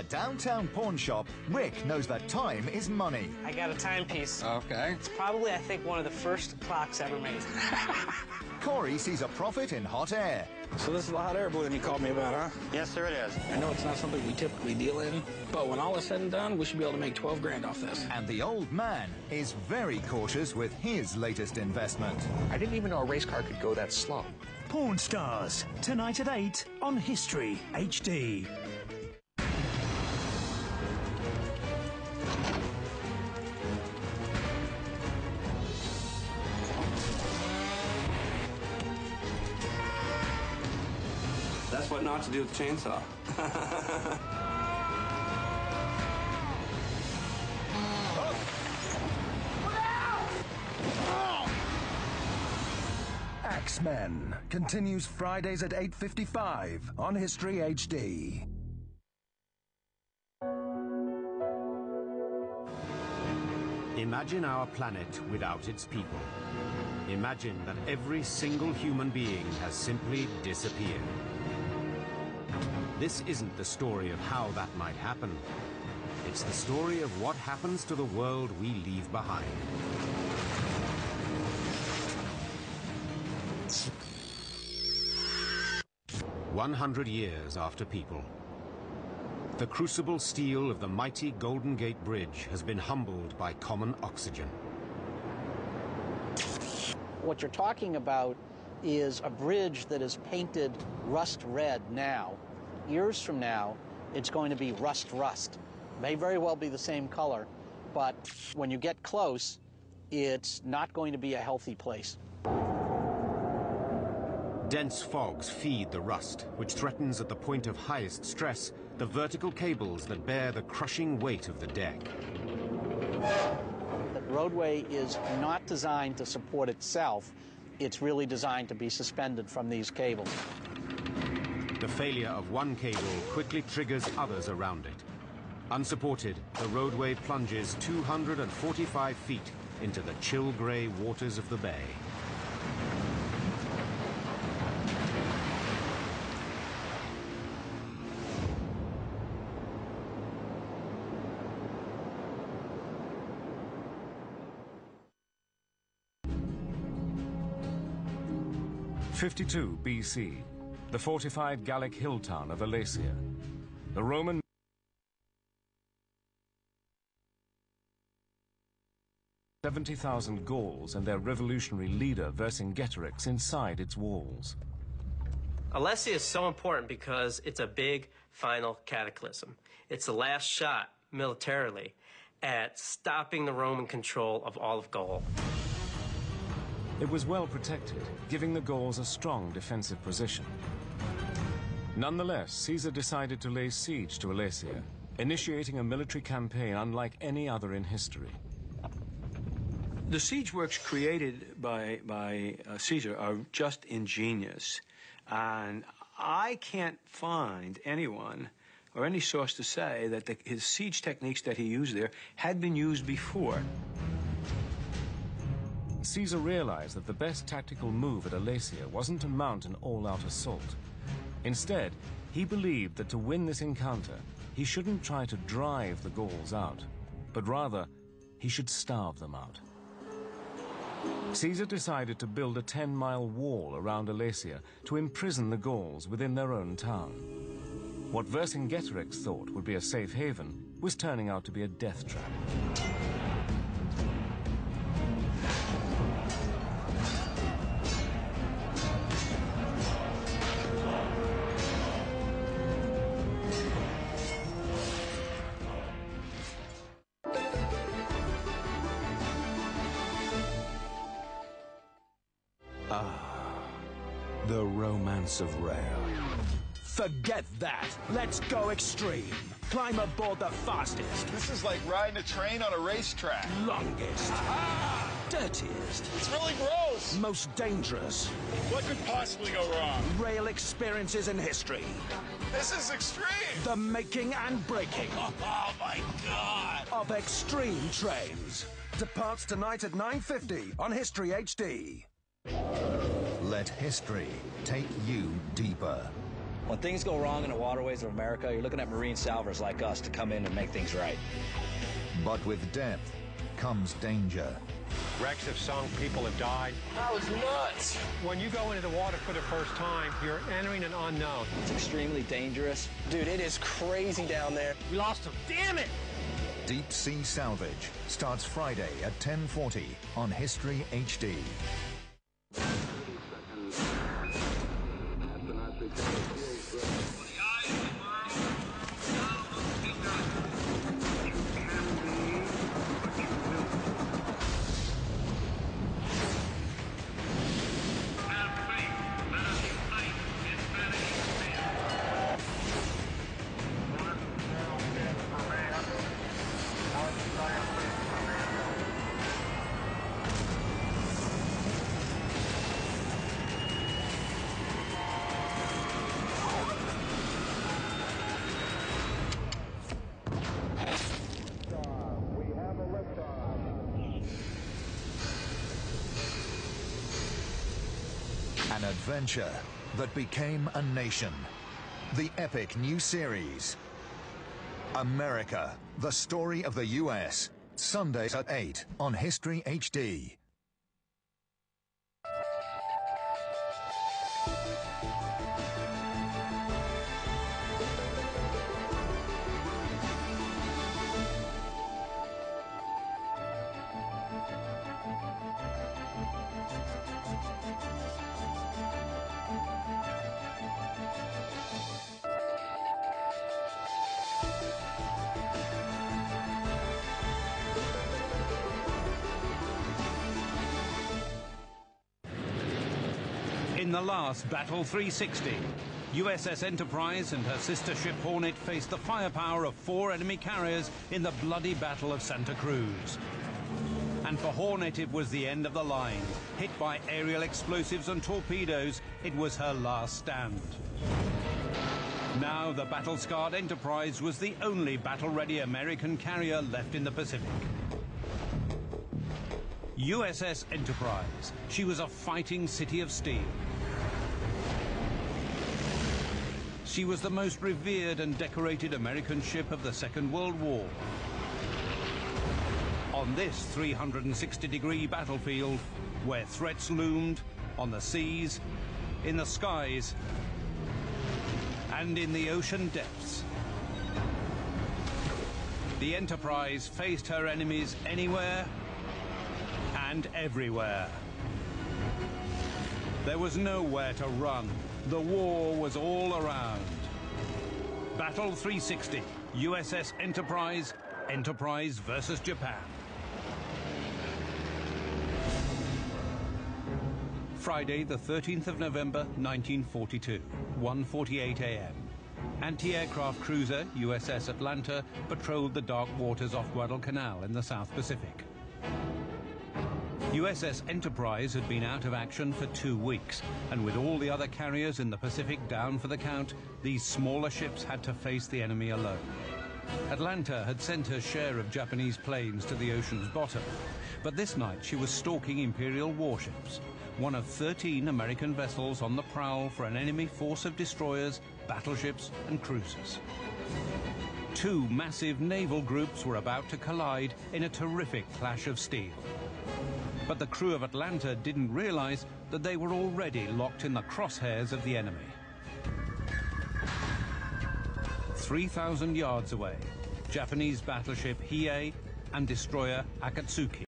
the downtown pawn shop, Rick knows that time is money. I got a timepiece. Okay. It's probably, I think, one of the first clocks ever made. Corey sees a profit in hot air. So this is the hot air balloon you called me about, huh? Yes, sir, it is. I know it's not something we typically deal in, but when all is said and done, we should be able to make 12 grand off this. And the old man is very cautious with his latest investment. I didn't even know a race car could go that slow. Pawn Stars, tonight at 8 on History HD. That's what not to do with a chainsaw. Axemen continues Fridays at 8:55 on History HD. Imagine our planet without its people. Imagine that every single human being has simply disappeared. This isn't the story of how that might happen. It's the story of what happens to the world we leave behind. "100 years after People. The crucible steel of the mighty Golden Gate Bridge has been humbled by common oxygen. What you're talking about is a bridge that is painted rust red now. Years from now, it's going to be rust. May very well be the same color, but when you get close, it's not going to be a healthy place. Dense fogs feed the rust, which threatens at the point of highest stress the vertical cables that bear the crushing weight of the deck. The roadway is not designed to support itself. It's really designed to be suspended from these cables. The failure of one cable quickly triggers others around it. Unsupported, the roadway plunges 245 feet into the chill gray waters of the bay. '52 BC, the fortified Gallic hill town of Alesia. The Roman 70,000 Gauls and their revolutionary leader Vercingetorix inside its walls. Alesia is so important because it's a big final cataclysm. It's the last shot, militarily, at stopping the Roman control of all of Gaul. It was well protected, giving the Gauls a strong defensive position. Nonetheless, Caesar decided to lay siege to Alesia, initiating a military campaign unlike any other in history. The siege works created by Caesar are just ingenious. And I can't find anyone or any source to say that his siege techniques that he used there had been used before. Caesar realized that the best tactical move at Alesia wasn't to mount an all-out assault. Instead, he believed that to win this encounter, he shouldn't try to drive the Gauls out, but rather, he should starve them out. Caesar decided to build a 10-mile wall around Alesia to imprison the Gauls within their own town. What Vercingetorix thought would be a safe haven was turning out to be a death trap. The romance of rail. Forget that. Let's go extreme. Climb aboard the fastest. This is like riding a train on a racetrack. Longest. Ah! Dirtiest. It's really gross. Most dangerous. What could possibly go wrong? Rail experiences in history. This is extreme. The making and breaking. Oh my God. Of extreme trains. Departs tonight at 9:50 on History HD. Let history take you deeper. When things go wrong in the waterways of America, you're looking at marine salvors like us to come in and make things right. But with depth comes danger. Wrecks have sunk, people have died. That was nuts. When you go into the water for the first time, you're entering an unknown. It's extremely dangerous. Dude, it is crazy down there. We lost him. Damn it! Deep Sea Salvage starts Friday at 10:40 on History HD. An adventure that became a nation. The epic new series, America, the story of the U.S. Sundays at 8 on History HD. In the last Battle 360, USS Enterprise and her sister ship Hornet faced the firepower of 4 enemy carriers in the bloody Battle of Santa Cruz. And for Hornet, it was the end of the line. Hit by aerial explosives and torpedoes, it was her last stand. Now, the battle-scarred Enterprise was the only battle-ready American carrier left in the Pacific. USS Enterprise. She was a fighting city of steel. She was the most revered and decorated American ship of the Second World War. On this 360-degree battlefield, where threats loomed, on the seas, in the skies, and in the ocean depths, the Enterprise faced her enemies anywhere and everywhere. There was nowhere to run. The war was all around. Battle 360, USS Enterprise, Enterprise versus Japan. Friday, the 13th of November, 1942, 1:48 a.m. Anti-aircraft cruiser USS Atlanta patrolled the dark waters off Guadalcanal in the South Pacific. USS Enterprise had been out of action for 2 weeks, and with all the other carriers in the Pacific down for the count, these smaller ships had to face the enemy alone. Atlanta had sent her share of Japanese planes to the ocean's bottom, but this night she was stalking Imperial warships, one of 13 American vessels on the prowl for an enemy force of destroyers, battleships and cruisers. 2 massive naval groups were about to collide in a terrific clash of steel. But the crew of Atlanta didn't realize that they were already locked in the crosshairs of the enemy. 3,000 yards away, Japanese battleship Hiei and destroyer Akatsuki